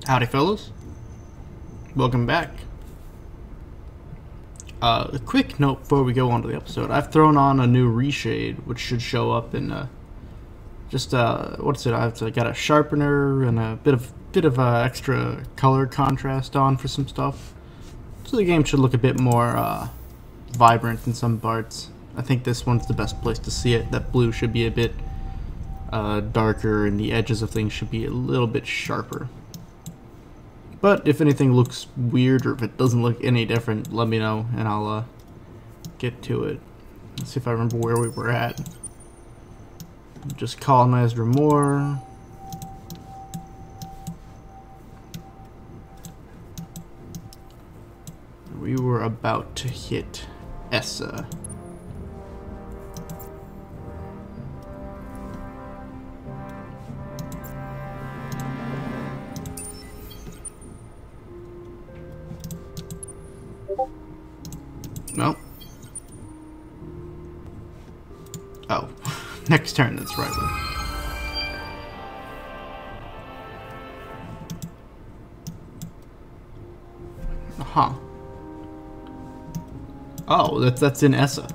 Howdy fellas, welcome back. A quick note before we go on to the episode. I've thrown on a new reshade which should show up in what's it, I've got a sharpener and a bit of extra color contrast on for some stuff, so the game should look a bit more vibrant in some parts. I think this one's the best place to see it. That blue should be a bit darker and the edges of things should be a little bit sharper. But if anything looks weird or if it doesn't look any different, let me know and I'll get to it. Let's see if I remember where we were at. Just colonized Remor. We were about to hit ESSA. No. Oh, next turn, that's right. Huh. Oh, that's in ESSA.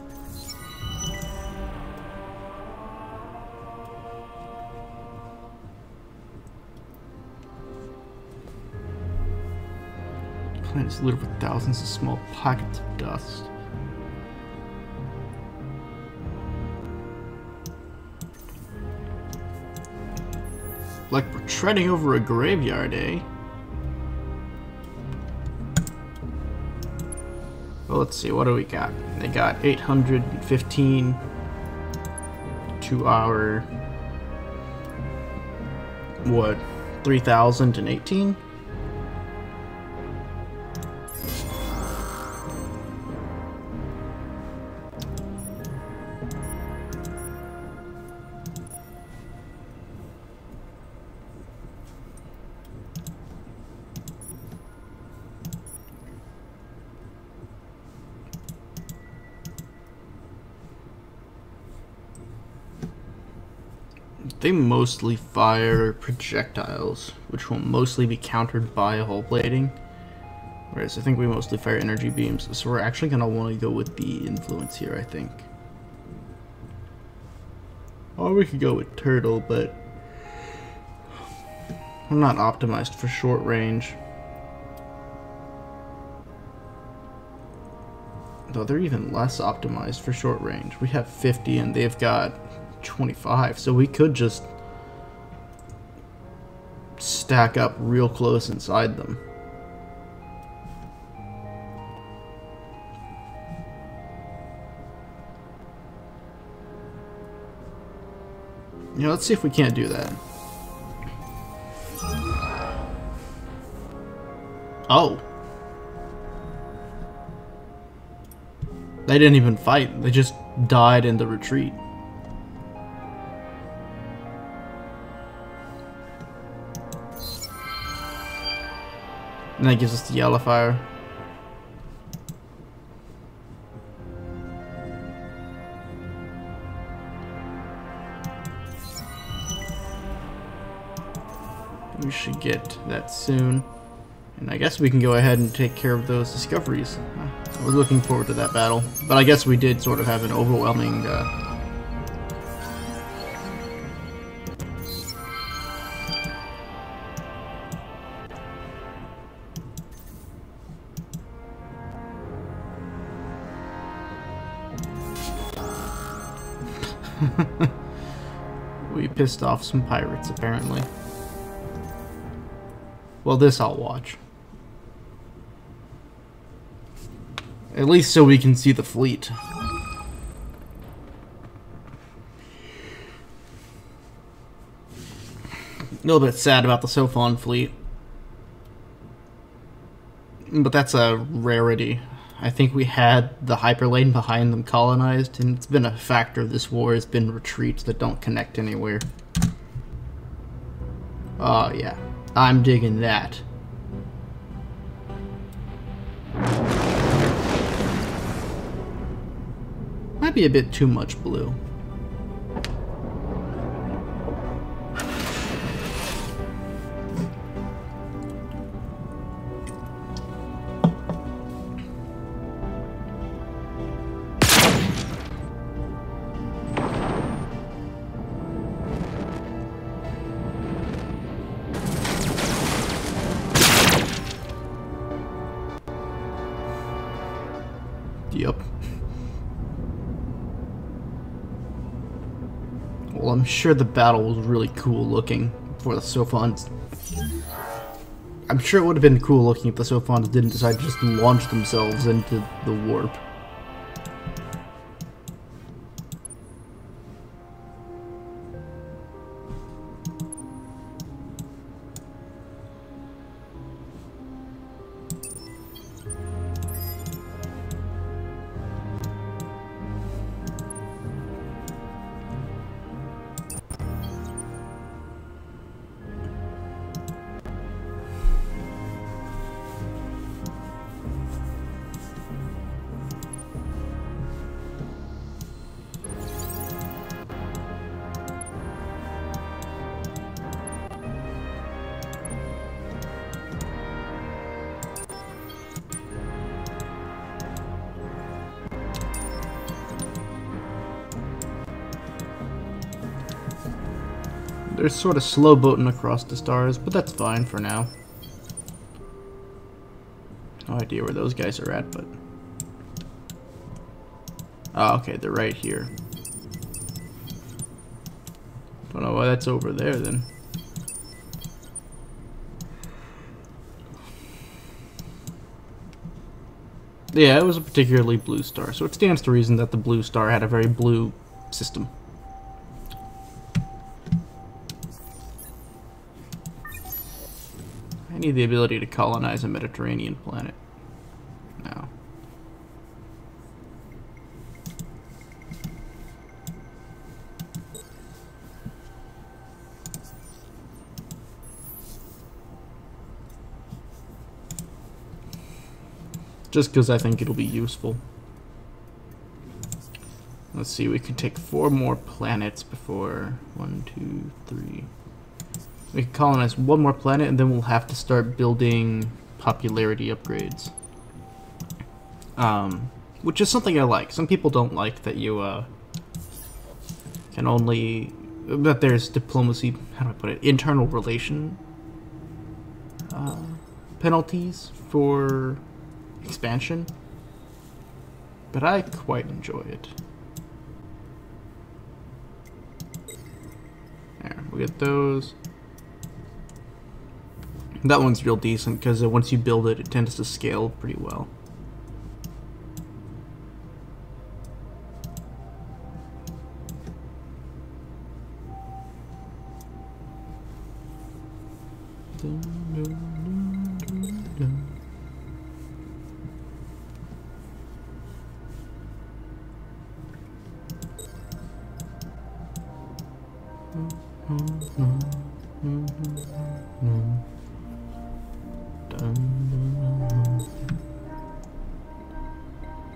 The planet is littered with thousands of small pockets of dust. Like we're treading over a graveyard, eh? Well, let's see, what do we got? They got 815 to our, what, 3018? They mostly fire projectiles, which will mostly be countered by hull plating. Whereas I think we mostly fire energy beams, so we're actually going to want to go with the influence here, I think. Or we could go with turtle, but we're not optimized for short range. Though they're even less optimized for short range. We have 50 and they've got 25, so we could just stack up real close inside them. You know, let's see if we can't do that. Oh. They didn't even fight, they just died in the retreat. And that gives us the yellow fire. We should get that soon. And I guess we can go ahead and take care of those discoveries. I was looking forward to that battle. But I guess we did sort of have an overwhelming we pissed off some pirates, apparently. Well, this I'll watch. At least so we can see the fleet. A little bit sad about the Sophon fleet. But that's a rarity. I think we had the hyperlane behind them colonized, and it's been a factor of this war has been retreats that don't connect anywhere. Oh yeah, I'm digging that. Might be a bit too much blue. Yup. Well, I'm sure the battle was really cool looking for the Sophons. I'm sure it would have been cool looking if the Sophons didn't decide to just launch themselves into the warp. They're sort of slow boating across the stars, but that's fine for now. No idea where those guys are at, but... Oh, okay, they're right here. Don't know why that's over there, then. Yeah, it was a particularly blue star, so it stands to reason that the blue star had a very blue system. I need the ability to colonize a Mediterranean planet. No. Just because I think it'll be useful. Let's see, we can take 4 more planets before... 1, 2, 3... We can colonize 1 more planet, and then we'll have to start building popularity upgrades. Which is something I like. Some people don't like that you can only... that there's diplomacy... how do I put it? Internal relation penalties for expansion. But I quite enjoy it. There, we get those. That one's real decent because once you build it, it tends to scale pretty well.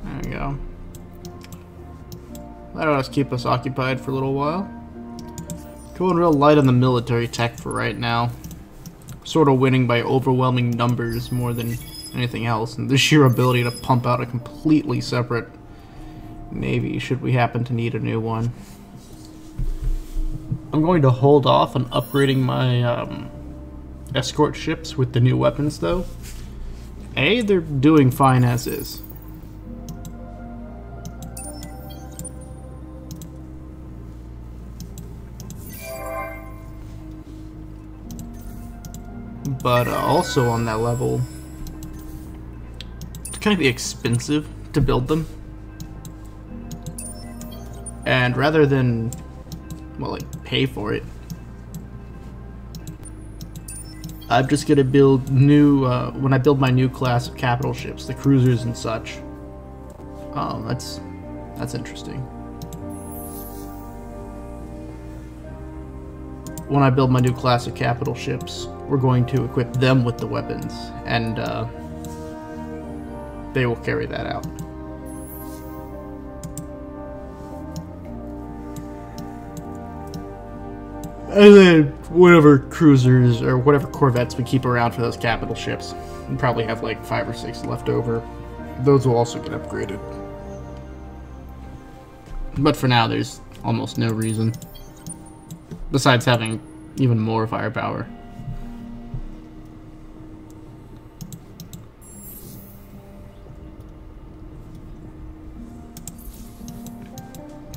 There we go. That'll just keep us occupied for a little while. Going real light on the military tech for right now. Sort of winning by overwhelming numbers more than anything else, and the sheer ability to pump out a completely separate navy should we happen to need a new one. I'm going to hold off on upgrading my escort ships with the new weapons though. They're doing fine as is. But also on that level, it's kind of expensive to build them. And rather than, well, like, pay for it, I'm just gonna build new, when I build my new class of capital ships, the cruisers and such. Oh, that's interesting. When I build my new class of capital ships, we're going to equip them with the weapons, and they will carry that out. And then whatever cruisers or whatever corvettes we keep around for those capital ships, we'll probably have like 5 or 6 left over. Those will also get upgraded. But for now, there's almost no reason. Besides having even more firepower.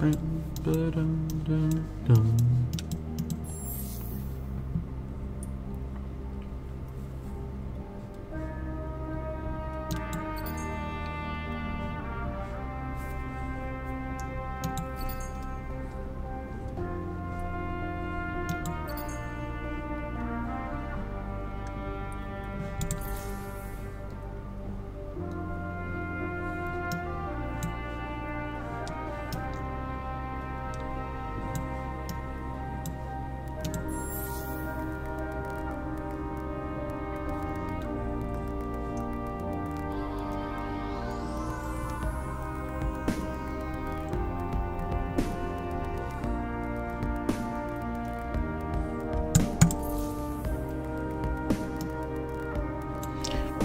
Right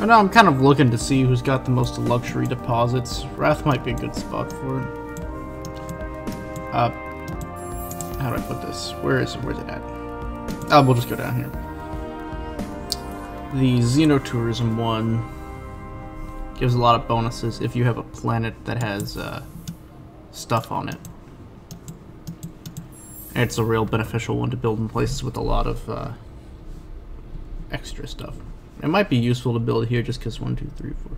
now I'm kind of looking to see who's got the most luxury deposits. Wrath might be a good spot for it. How do I put this? Where is it? Where's it at? Oh, we'll just go down here. The Xenotourism one gives a lot of bonuses if you have a planet that has stuff on it. And it's a real beneficial one to build in places with a lot of extra stuff. It might be useful to build here just because 1, 2, 3, 4.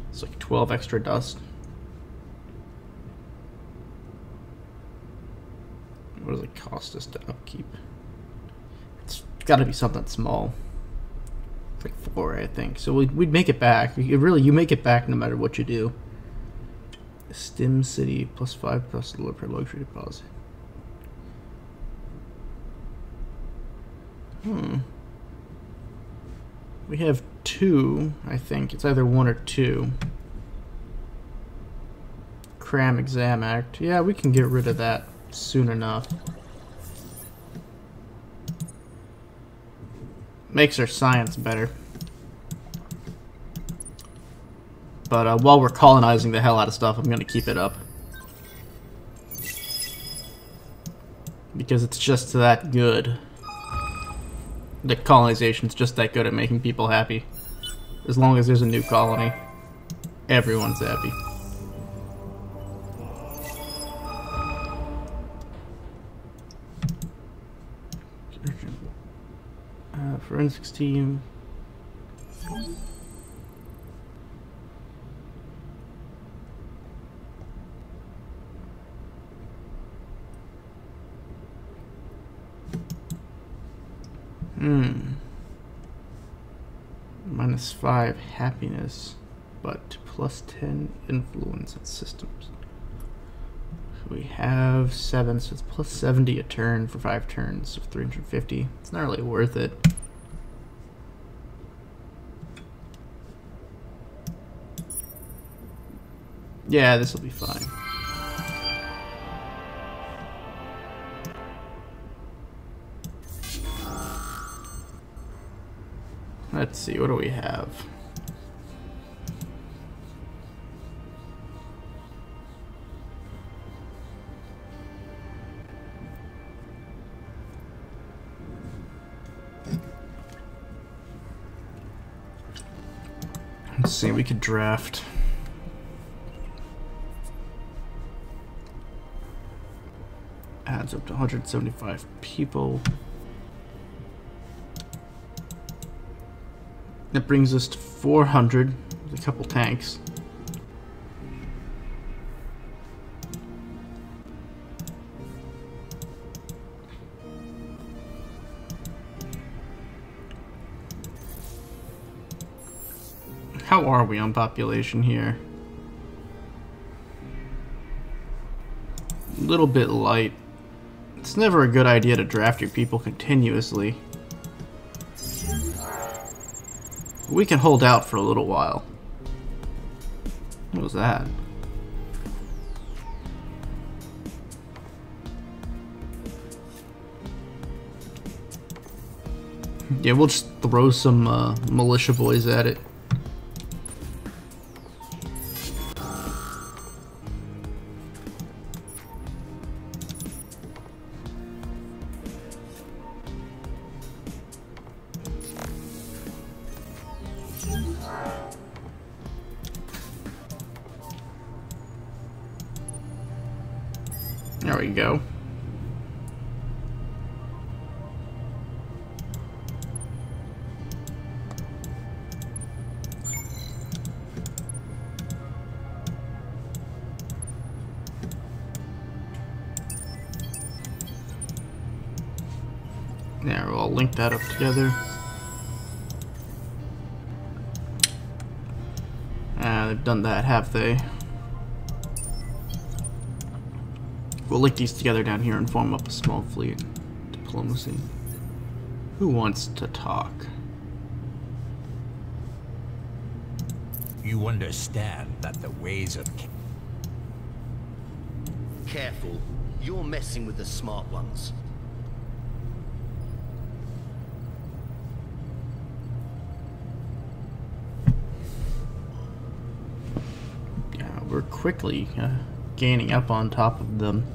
It's like 12 extra dust. What does it cost us to upkeep? It's got to be something small. It's like 4, I think. So we'd make it back. You make it back no matter what you do. Stim City plus 5 plus lower per luxury deposit. We have 2, I think. It's either 1 or 2. Cram Exam Act. Yeah, we can get rid of that soon enough. Makes our science better. But while we're colonizing the hell out of stuff, I'm going to keep it up. Because it's just that good. The colonization's just that good at making people happy. As long as there's a new colony, everyone's happy. Forensics team. -5 happiness, but +10 influence on systems. We have 7, so it's +70 a turn for 5 turns of 350. It's not really worth it. Yeah, this will be fine. Let's see, what do we have? Let's see, we could draft. Adds up to 175 people. That brings us to 400 with a couple tanks. How are we on population here? A little bit light. It's never a good idea to draft your people continuously. We can hold out for a little while. What was that? Yeah, we'll just throw some militia boys at it. There we go. There, we'll link that up together. They've done that, have they? We'll link these together down here and form up a small fleet. Diplomacy. Who wants to talk? You understand that the ways of... Careful, you're messing with the smart ones. We're quickly gaining up on top of them.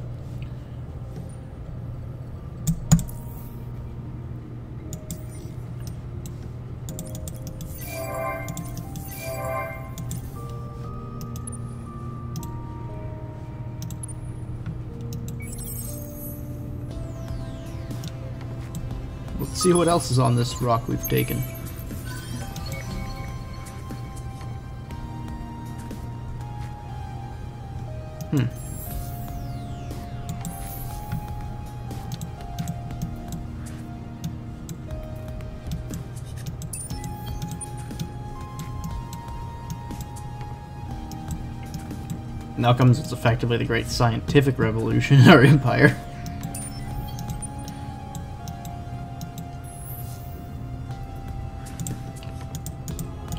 Let's see what else is on this rock we've taken. Now comes it's effectively the great scientific revolution in our empire.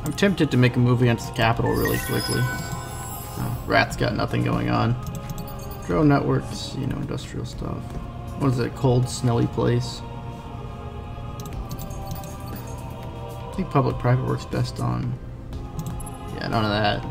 I'm tempted to make a move against the capital really quickly. Oh, Rat's got nothing going on. Drone networks, you know, industrial stuff. What is it, cold, smelly place? I think public-private works best on... Yeah, none of that.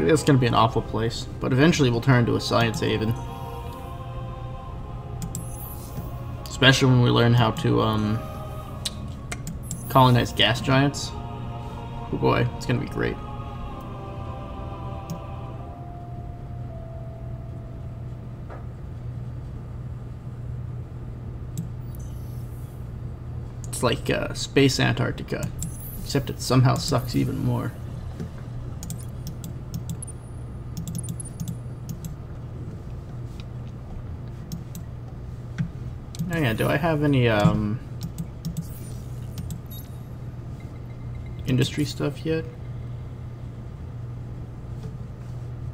It's going to be an awful place, but eventually we'll turn into a science haven. Especially when we learn how to colonize gas giants. Oh boy, it's going to be great. It's like Space Antarctica, except it somehow sucks even more. Oh yeah, do I have any industry stuff yet?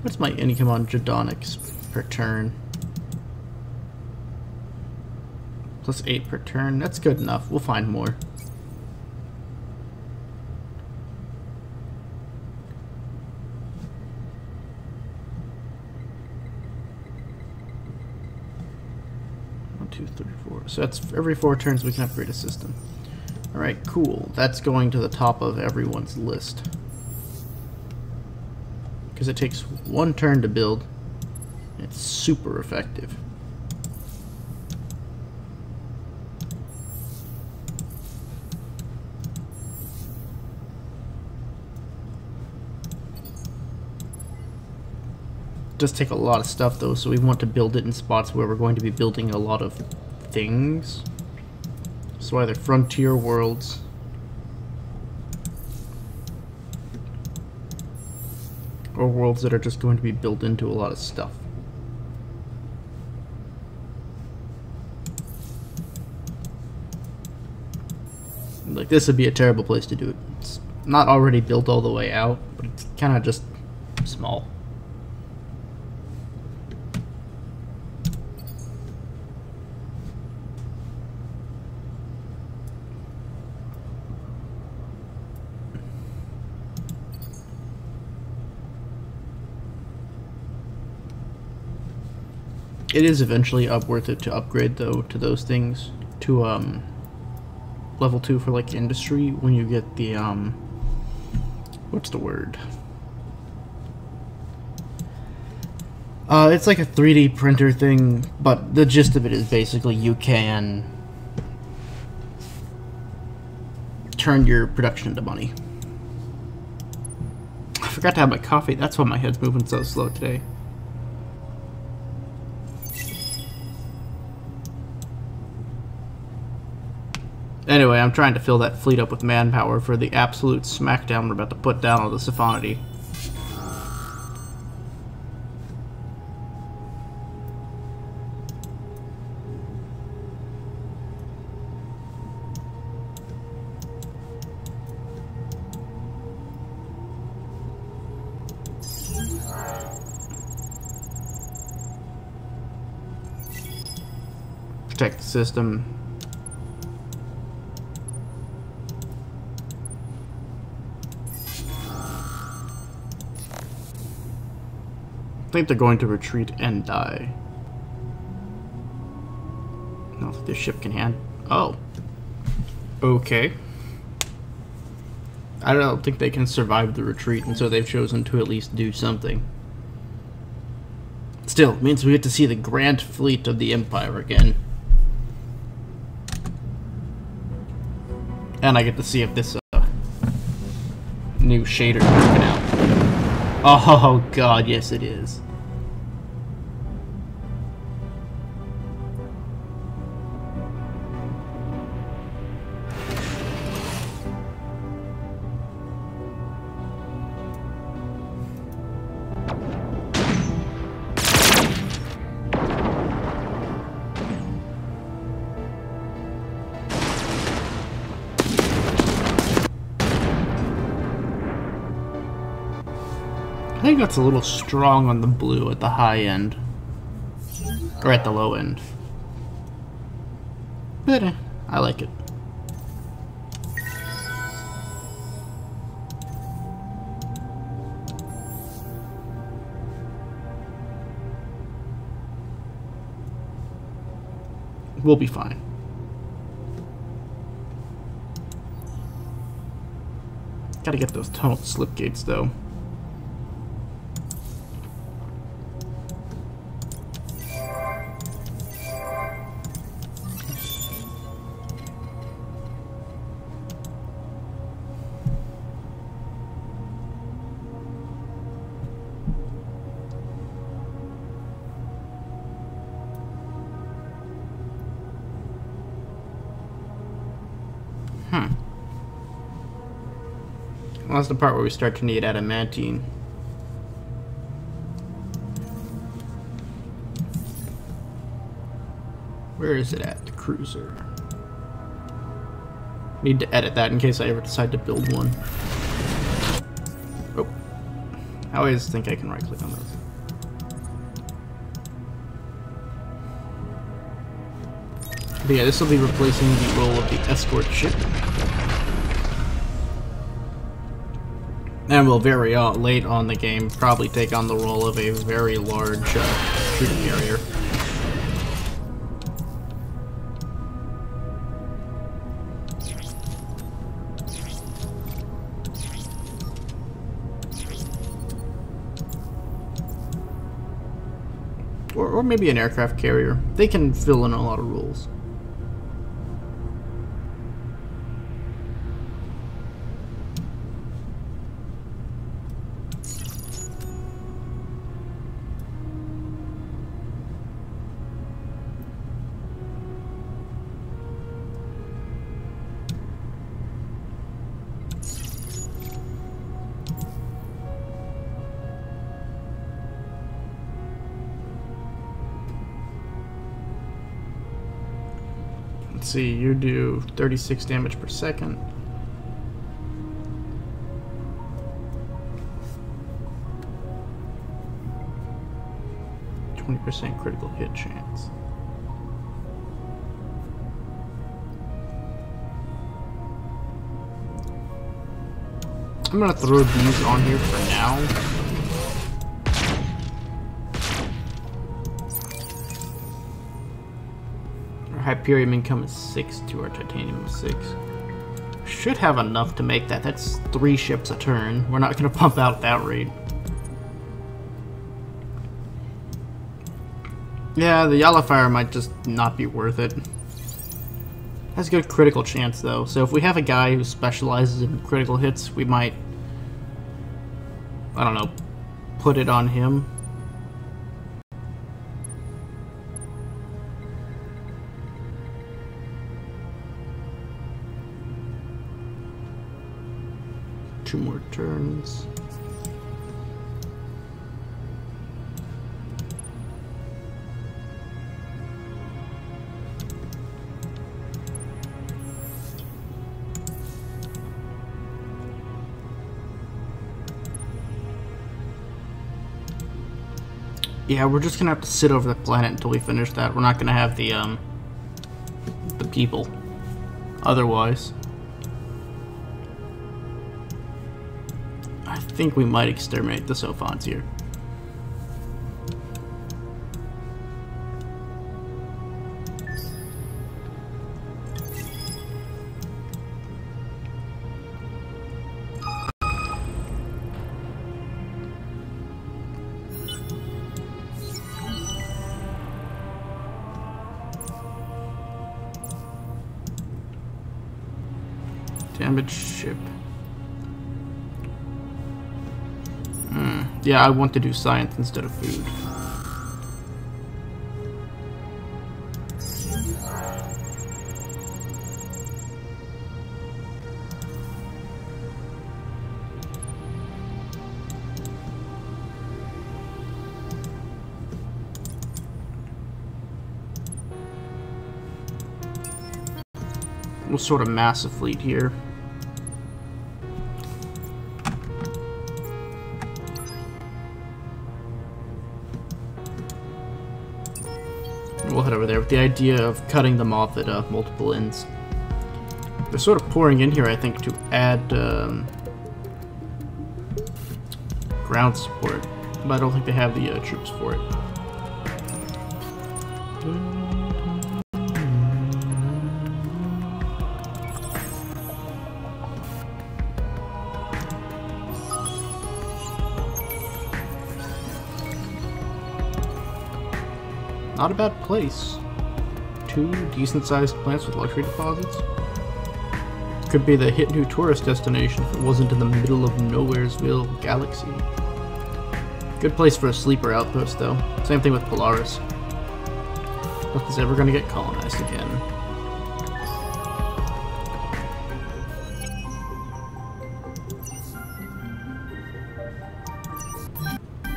What's my income on Jadonics per turn? Plus 8 per turn, that's good enough, we'll find more. So that's every 4 turns we can upgrade a system. Alright, cool. That's going to the top of everyone's list. Because it takes 1 turn to build. It's super effective. It does take a lot of stuff though, so we want to build it in spots where we're going to be building a lot of things. So either frontier worlds or worlds that are just going to be built into a lot of stuff. Like this would be a terrible place to do it. It's not already built all the way out, but it's kind of just small. It is eventually worth it to upgrade though to those things to level 2 for like industry when you get the what's the word? It's like a 3D printer thing, but the gist of it is basically you can turn your production into money. I forgot to have my coffee. That's why my head's moving so slow today. Anyway, I'm trying to fill that fleet up with manpower for the absolute smackdown we're about to put down on the Siphonoty. Protect the system. I think they're going to retreat and die. I don't think this ship can handle. Oh. Okay. I don't think they can survive the retreat, and so they've chosen to at least do something. Still, it means we get to see the grand fleet of the Empire again. And I get to see if this new shader is working out. Oh god, yes it is. I think that's a little strong on the blue at the high end. Or at the low end. But I like it. We'll be fine. Gotta get those tunnel slip gates though. Well, that's the part where we start to need adamantine. Where is it at? The cruiser. Need to edit that in case I ever decide to build one. Oh. I always think I can right click on those. But yeah, this will be replacing the role of the escort ship. And will very late on the game probably take on the role of a very large shooting carrier. Or maybe an aircraft carrier. They can fill in a lot of roles. Let's see, you do 36 damage per second. %, critical hit chance. I'm gonna throw these on here for now. Our Hyperion income is 6 to our titanium is 6. Should have enough to make that. That's 3 ships a turn. We're not gonna pump out at that rate. Yeah, the Yellow Fire might just not be worth it. Has a good critical chance though, so if we have a guy who specializes in critical hits, we might, I don't know, put it on him. Two more turns. Yeah, we're just gonna have to sit over the planet until we finish that. We're not gonna have the people otherwise. I think we might exterminate the Sophons here. Damaged ship. Yeah, I want to do science instead of food. We'll sort of mass a fleet here. We'll head over there with the idea of cutting them off at multiple ends. They're sort of pouring in here, I think, to add ground support, but I don't think they have the troops for it. Not a bad place. 2 decent-sized plants with luxury deposits. Could be the hit new tourist destination if it wasn't in the middle of Nowheresville Galaxy. Good place for a sleeper outpost, though. Same thing with Polaris. Nothing's ever gonna get colonized again.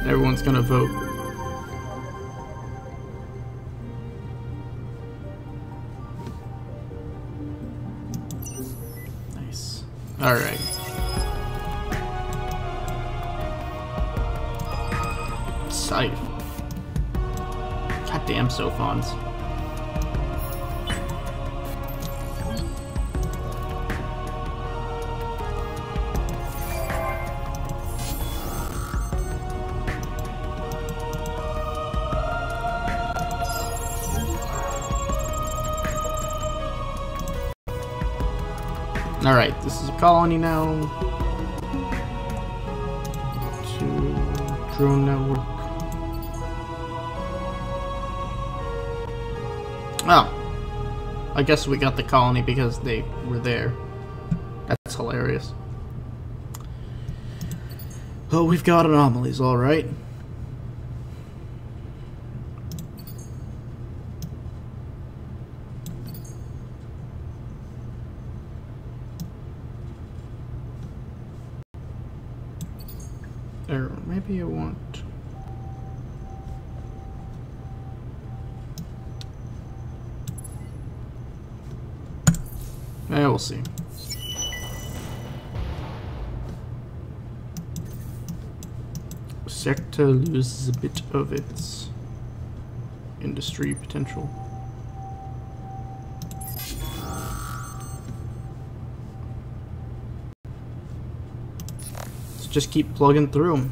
Everyone's gonna vote. Alright. SAIPH. Goddamn Sophons. Alright, this is a colony now. To drone network. Oh. I guess we got the colony because they were there. That's hilarious. Oh, we've got anomalies, alright. Or maybe I want... we'll see. Sector loses a bit of its industry potential. Just keep plugging through them.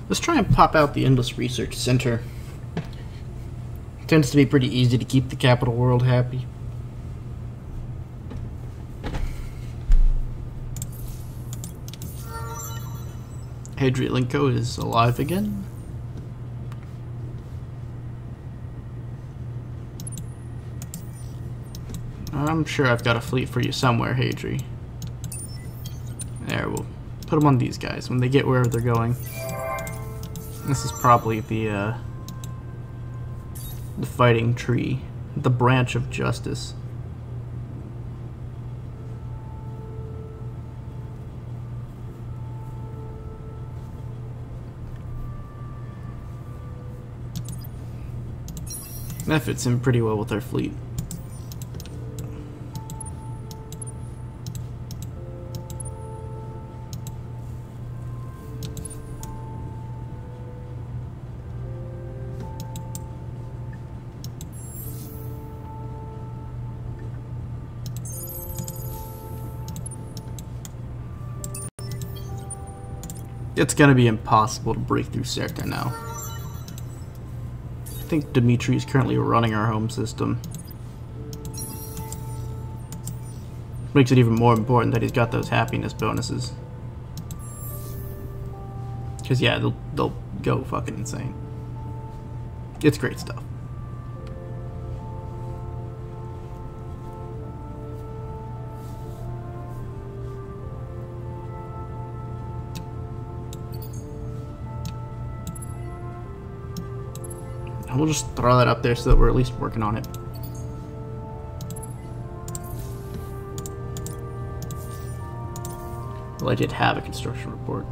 Let's try and pop out the Endless Research Center. It tends to be pretty easy to keep the capital world happy. Hadrialenko is alive again. I'm sure I've got a fleet for you somewhere, Hadri. There, we'll put them on these guys when they get wherever they're going. This is probably the fighting tree, the branch of justice. That fits in pretty well with our fleet. It's gonna be impossible to break through Serta now. I think Dimitri is currently running our home system. Makes it even more important that he's got those happiness bonuses. Cause yeah, they'll go fucking insane. It's great stuff. And we'll just throw that up there so that we're at least working on it. Well, I did have a construction report.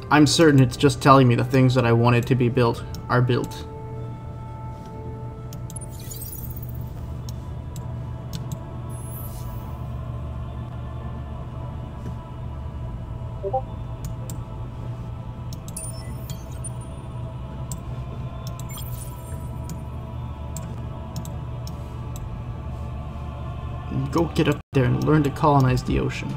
I'm certain it's just telling me the things that I wanted to be built are built. Go get up there and learn to colonize the ocean.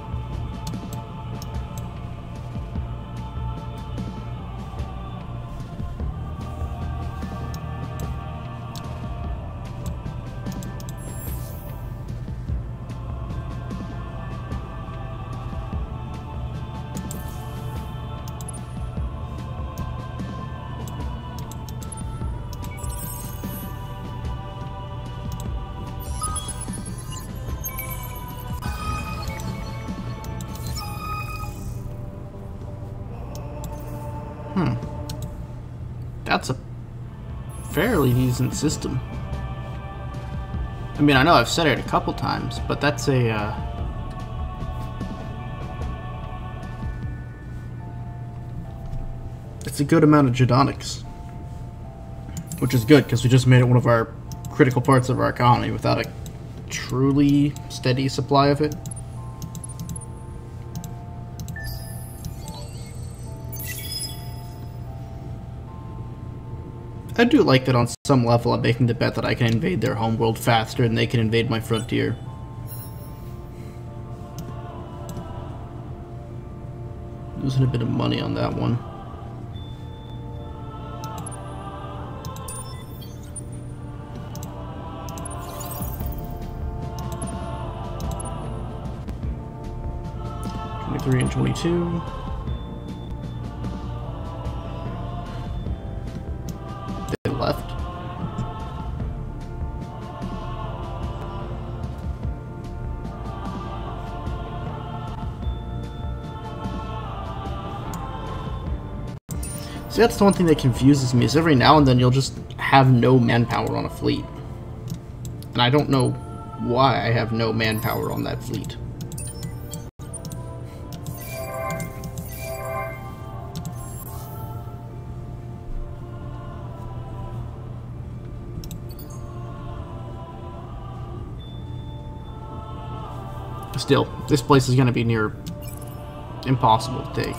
That's a fairly decent system. I mean, I know I've said it a couple times, but that's a it's a good amount of Gedonics, which is good because we just made it one of our critical parts of our economy without a truly steady supply of it. I do like that on some level I'm making the bet that I can invade their homeworld faster than they can invade my frontier. Losing a bit of money on that one. '23 and '22. Left. See, that's the one thing that confuses me, is every now and then you'll just have no manpower on a fleet. And I don't know why I have no manpower on that fleet. Still, this place is going to be near impossible to take.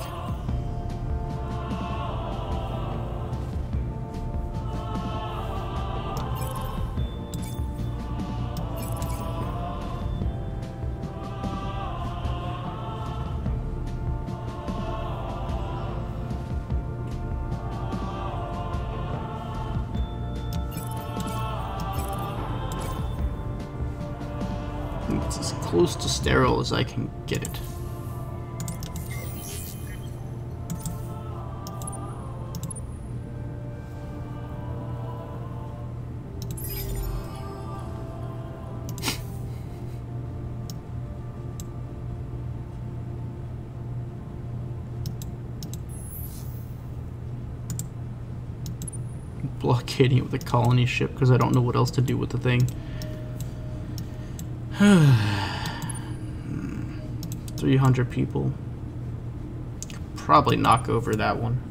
close to sterile as I can get it. Blockading it with a colony ship because I don't know what else to do with the thing. 300 people. Could probably knock over that one.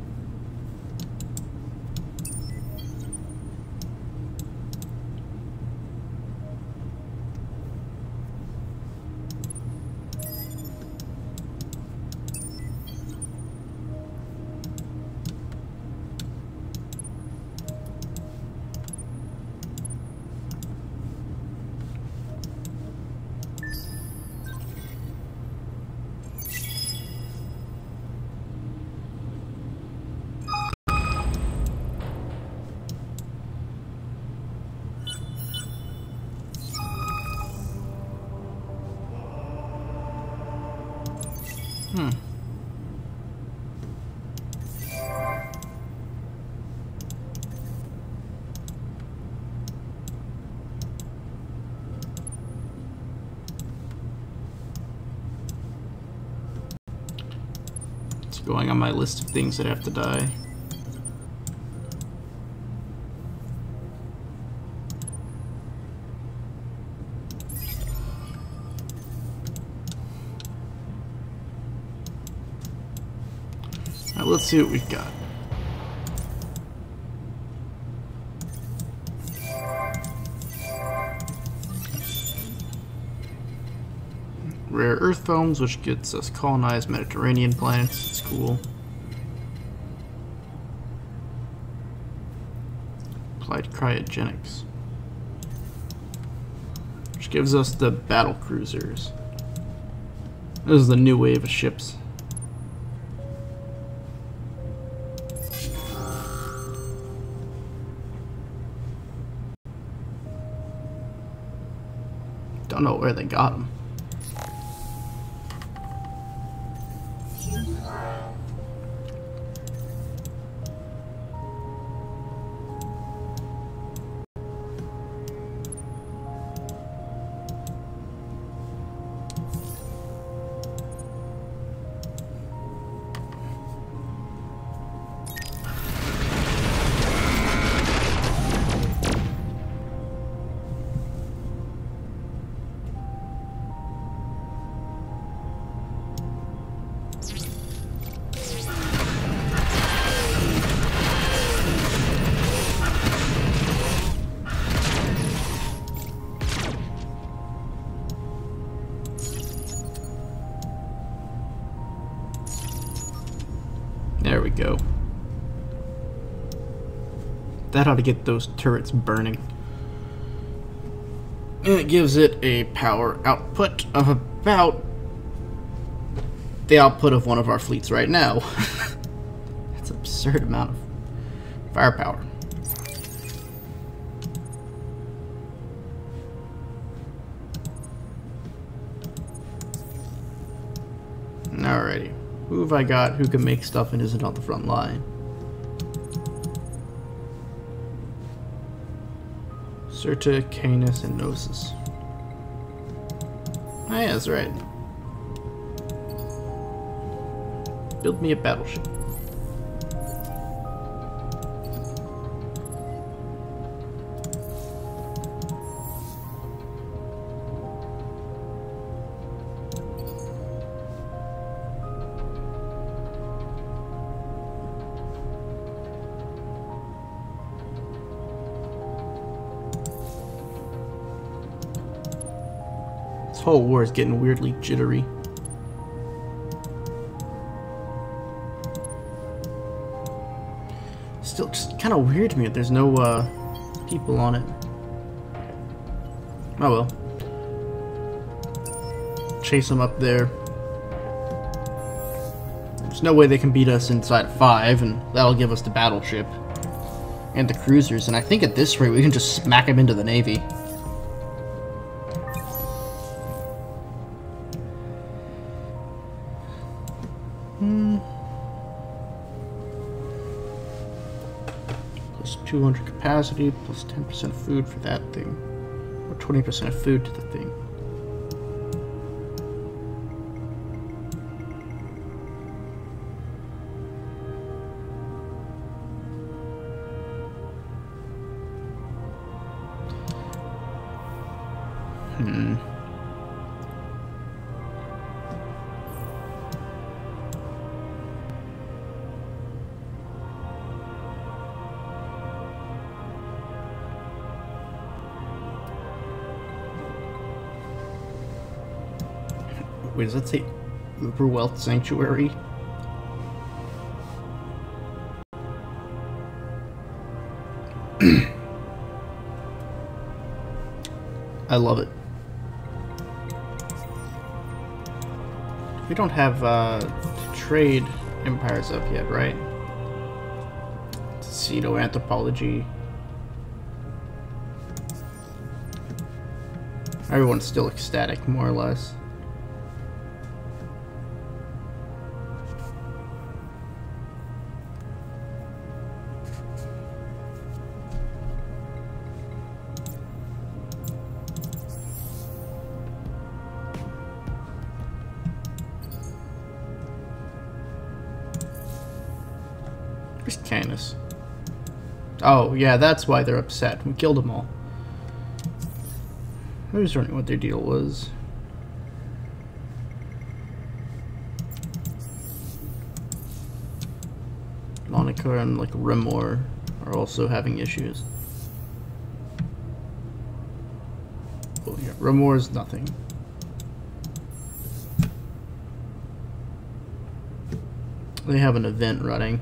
It's going on my list of things that have to die. Alright, let's see what we've got. Rare earth foams, which gets us colonized Mediterranean planets. It's cool. Applied cryogenics, which gives us the battle cruisers. This is the new wave of ships. Don't know where they got them. There we go. That ought to get those turrets burning. And it gives it a power output of about the output of one of our fleets right now. That's an absurd amount of firepower. Alrighty. Who have I got who can make stuff and isn't on the front line? Serta, Canis, and Gnosis. Oh yeah, that's right. Build me a battleship. This whole war is getting weirdly jittery. Still just kind of weird to me that there's no people on it. Oh well. Chase them up there. There's no way they can beat us inside 5, and that'll give us the battleship and the cruisers, and I think at this rate we can just smack them into the Navy. Plus 200 capacity, plus 10% food for that thing. Or 20% of food to the thing. Wait, does that say Uber Wealth Sanctuary? I love it. We don't have trade empires up yet, right? Pseudo-anthropology. Everyone's still ecstatic, more or less. Where's Canis? Oh, yeah, that's why they're upset. We killed them all. I was wondering what their deal was. Monica and, like, Remor are also having issues. Oh, yeah, Remor's nothing. They have an event running.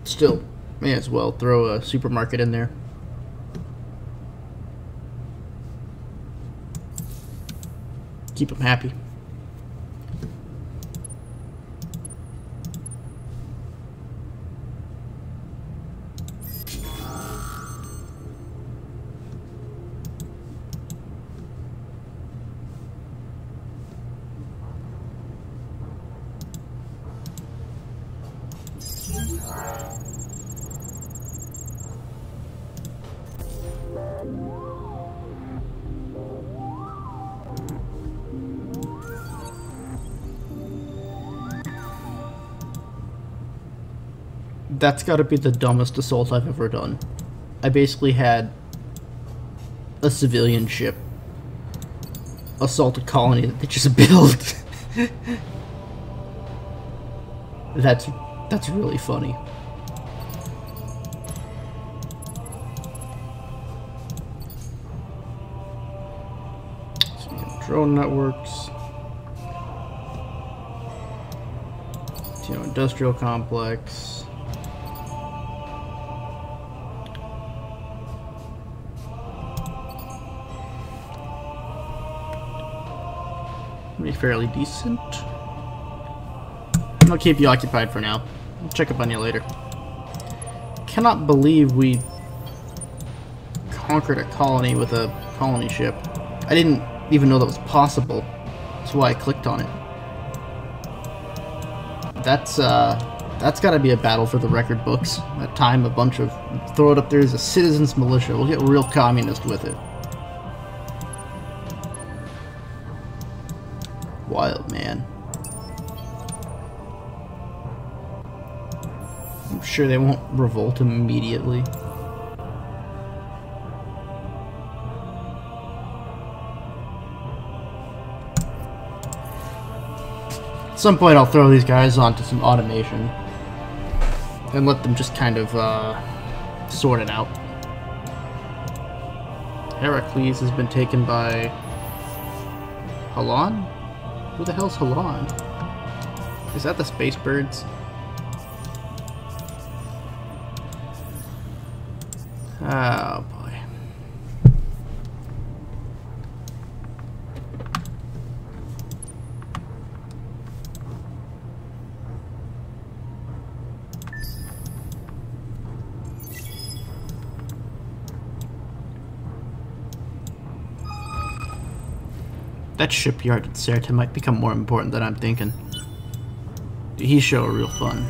Still, may as well throw a supermarket in there. Keep them happy. That's gotta be the dumbest assault I've ever done. I basically had a civilian ship assault a colony that they just built. That's really funny. So we have drone networks. Industrial complex. Be fairly decent. I'll keep you occupied for now. I'll check up on you later. Cannot believe we conquered a colony with a colony ship. I didn't even know that was possible. That's why I clicked on it. That's gotta be a battle for the record books. That time a bunch of throw it up there as a citizens militia. We'll get real communist with it. Wild, man. I'm sure they won't revolt immediately. At some point I'll throw these guys onto some automation and let them just kind of sort it out. Heracles has been taken by Halan? Who the hell's Halan? Is that the space birds? Oh boy. That shipyard at Serta might become more important than I'm thinking. He sure real fun.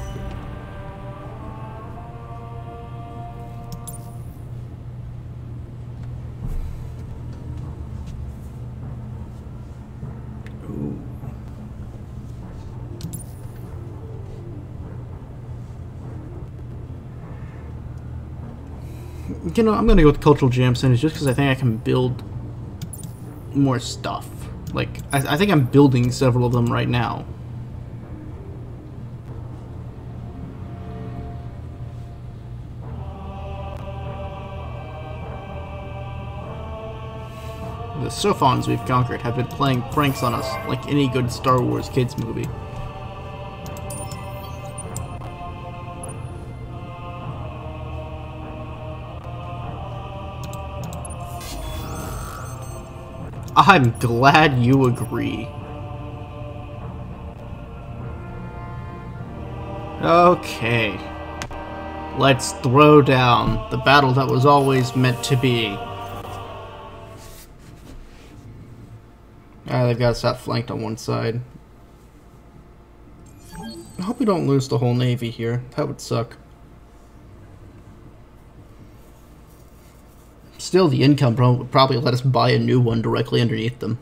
You know, I'm gonna go with cultural jam centers just because I think I can build more stuff. Like, I think I'm building several of them right now. The Sophons we've conquered have been playing pranks on us like any good Star Wars kids movie. I'm glad you agree. Okay. Let's throw down the battle that was always meant to be. They've got to stop flanked on one side. I hope we don't lose the whole navy here. That would suck. Still, the income would probably let us buy a new one directly underneath them.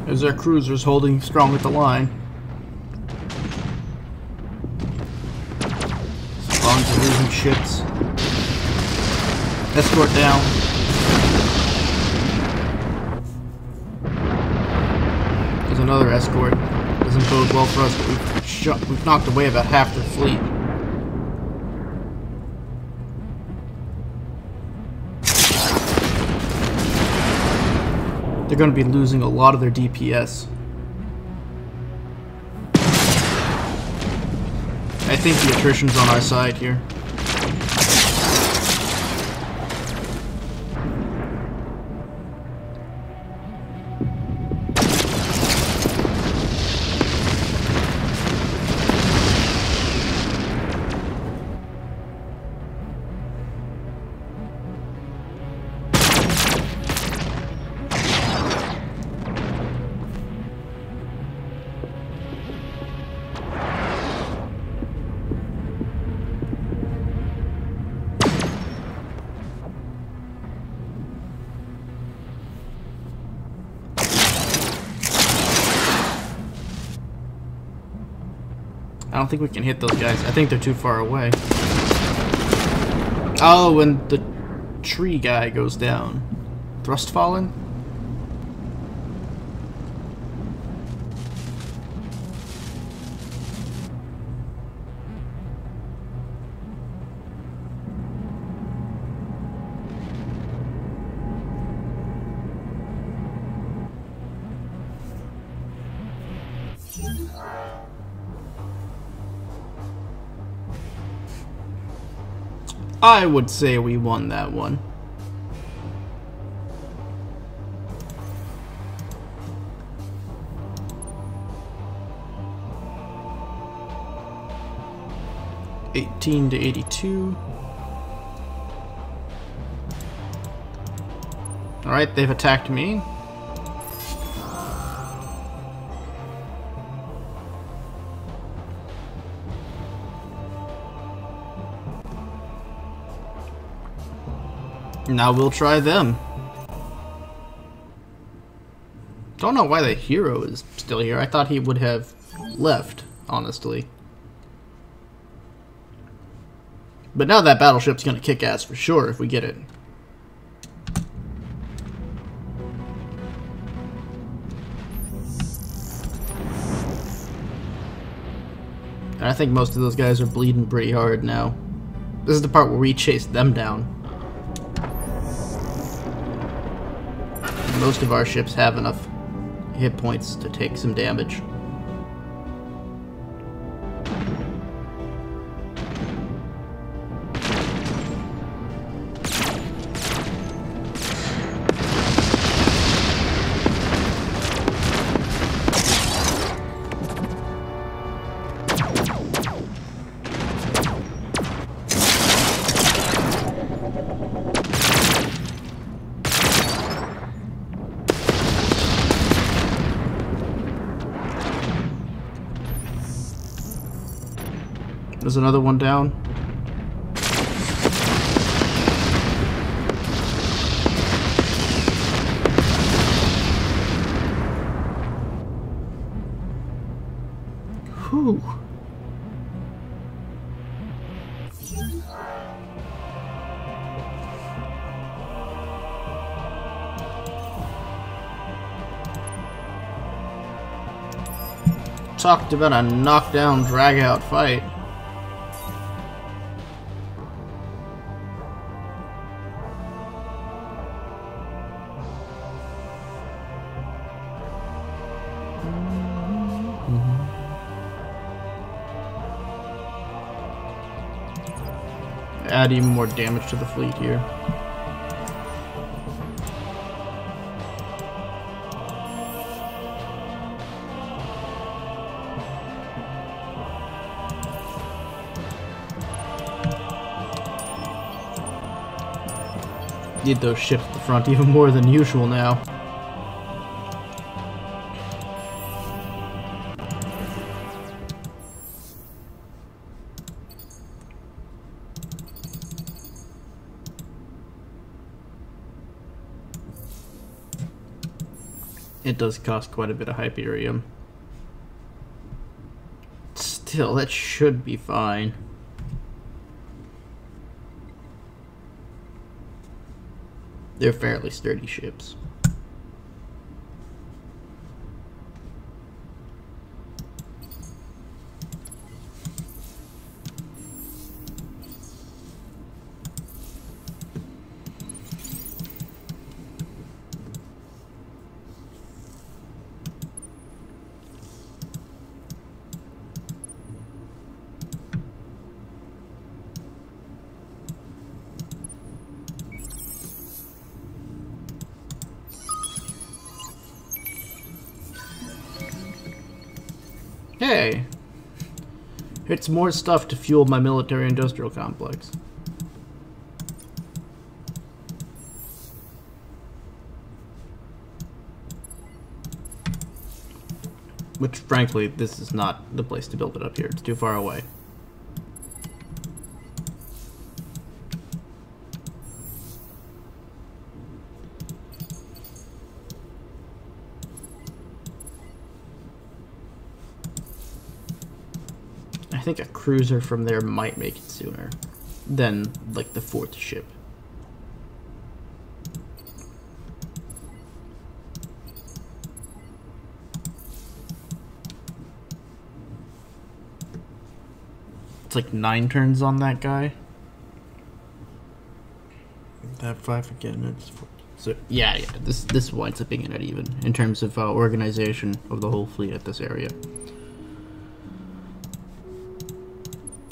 As our cruisers holding strong at the line. Spawns are losing ships. Escort down. There's another escort. Doesn't bode well for us, but we've knocked away about half their fleet. They're going to be losing a lot of their DPS. I think the attrition's on our side here. I don't think we can hit those guys. I think they're too far away. Oh, and the tree guy goes down. Thrust fallen? I would say we won that one. $18 to 82. Alright, they've attacked me. Now we'll try them. Don't know why the hero is still here. I thought he would have left, honestly. But now that battleship's gonna kick ass for sure if we get it. And I think most of those guys are bleeding pretty hard now. This is the part where we chase them down. Most of our ships have enough hit points to take some damage. There's another one down. Whew. Talked about a knockdown, drag-out fight. Add even more damage to the fleet here. Need those ships at the front even more than usual now. It does cost quite a bit of Hyperium. Still, that should be fine. They're fairly sturdy ships. Hey! It's more stuff to fuel my military-industrial complex. Which, frankly, this is not the place to build it up here. It's too far away. I think a cruiser from there might make it sooner than, like, the fourth ship. It's like 9 turns on that guy. That 5 again. It's 4. So yeah. This winds up being an even in terms of organization of the whole fleet at this area.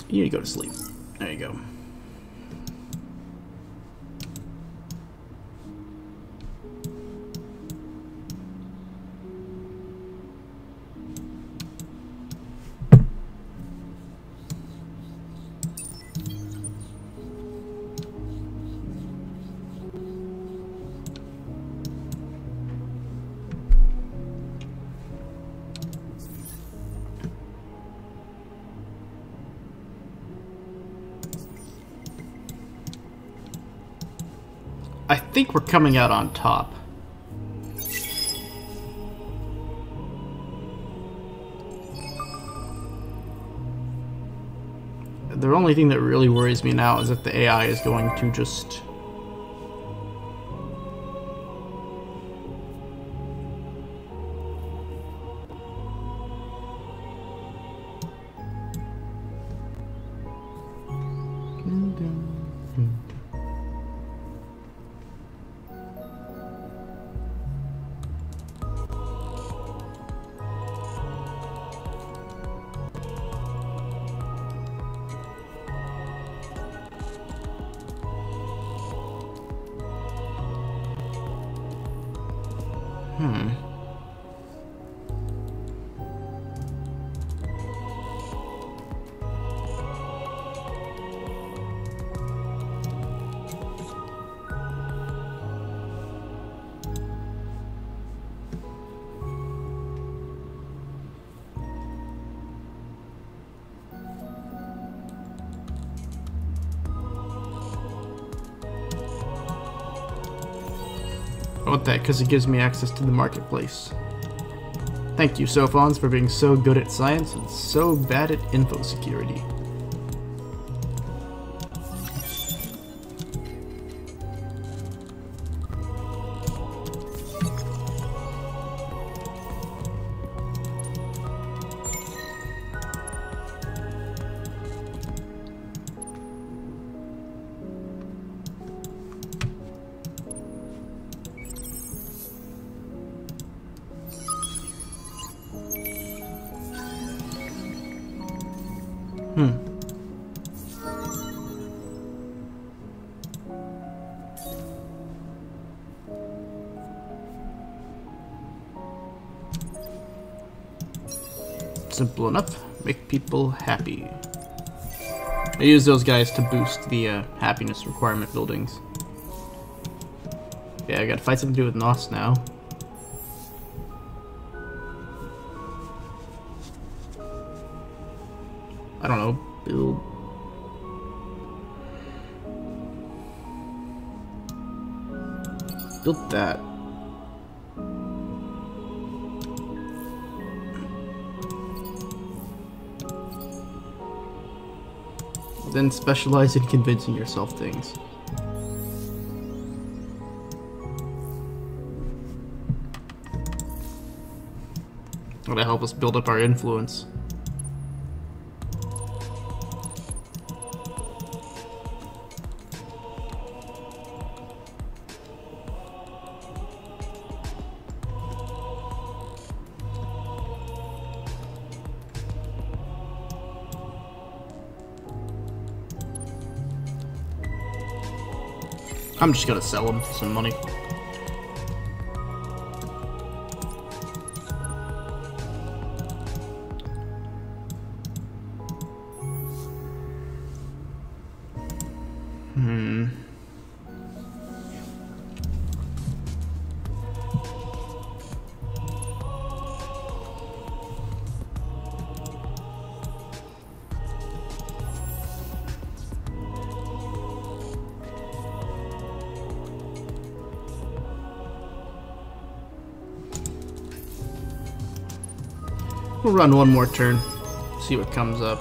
You need to go to sleep. There you go. I think we're coming out on top. The only thing that really worries me now is that the AI is going to just... I want that because it gives me access to the marketplace. Thank you, Sophons, for being so good at science and so bad at info security. Simple enough. Make people happy. I use those guys to boost the happiness requirement buildings. Yeah, I gotta fight something to do with Nos now. I don't know. Build that. Then specialize in convincing yourself things. That'll help us build up our influence. I'm just gonna sell them for some money. We'll run one more turn, see what comes up.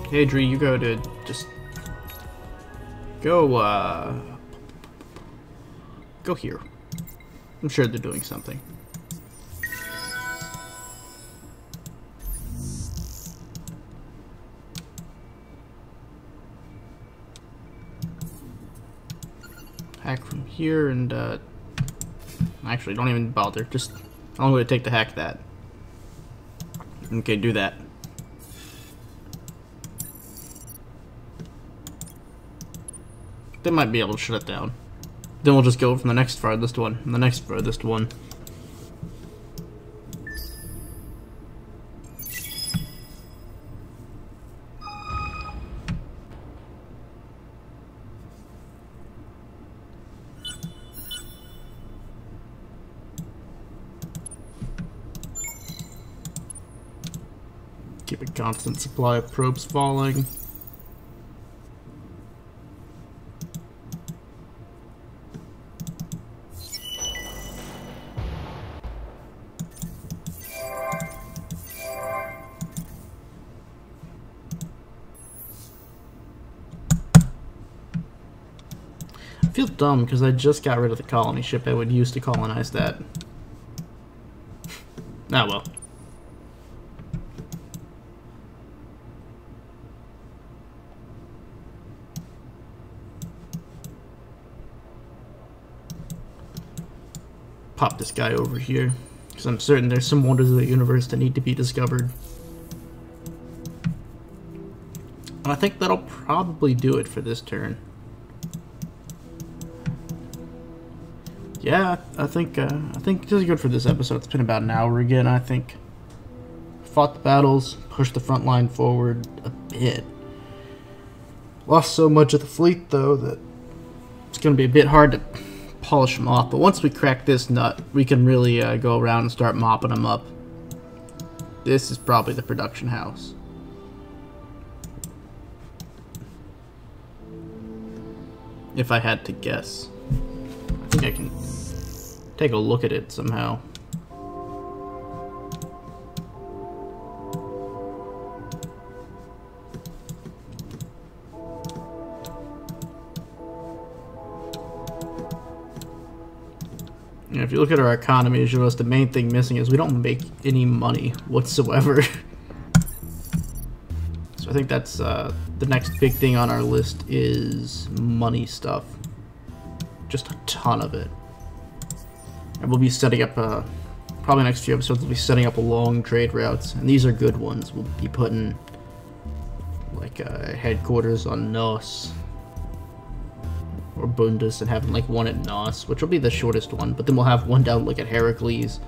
Hey, Dree, you go to just go here. I'm sure they're doing something. Hack from here and actually don't even bother. Just I'm going to take the hack that. Okay, do that. They might be able to shut it down. Then we'll just go from the next farthest one, and the next farthest one. Keep a constant supply of probes falling. I feel dumb because I just got rid of the colony ship I would use to colonize that. Ah well. pop this guy over here, because I'm certain there's some wonders of the universe that need to be discovered. And I think that'll probably do it for this turn. Yeah, I think this is good for this episode. It's been about an hour again, I think. Fought the battles, pushed the front line forward a bit. Lost so much of the fleet, though, that it's going to be a bit hard to polish them off. But once we crack this nut, we can really go around and start mopping them up. This is probably the production house. If I had to guess. I think I can take a look at it somehow. And if you look at our economy, as you notice, the main thing missing is we don't make any money whatsoever. So I think that's the next big thing on our list is money stuff. Just a ton of it. And we'll be setting up, probably next few episodes, we'll be setting up long trade routes. And these are good ones. We'll be putting, like, headquarters on Nos. Or Bundus, and having, like, one at Nos, which will be the shortest one. But then we'll have one down, like, at Heracles.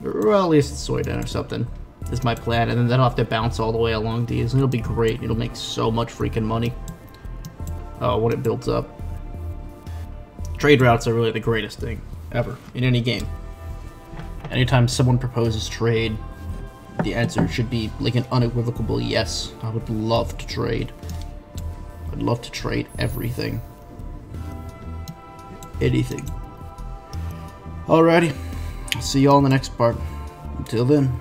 Or at least Soyden or something. Is my plan. And then that'll have to bounce all the way along these. And it'll be great. It'll make so much freaking money. When it builds up. Trade routes are really the greatest thing ever in any game. Anytime someone proposes trade, the answer should be like an unequivocal yes. I would love to trade. I'd love to trade everything. Anything. Alrighty. I'll see y'all in the next part. Until then.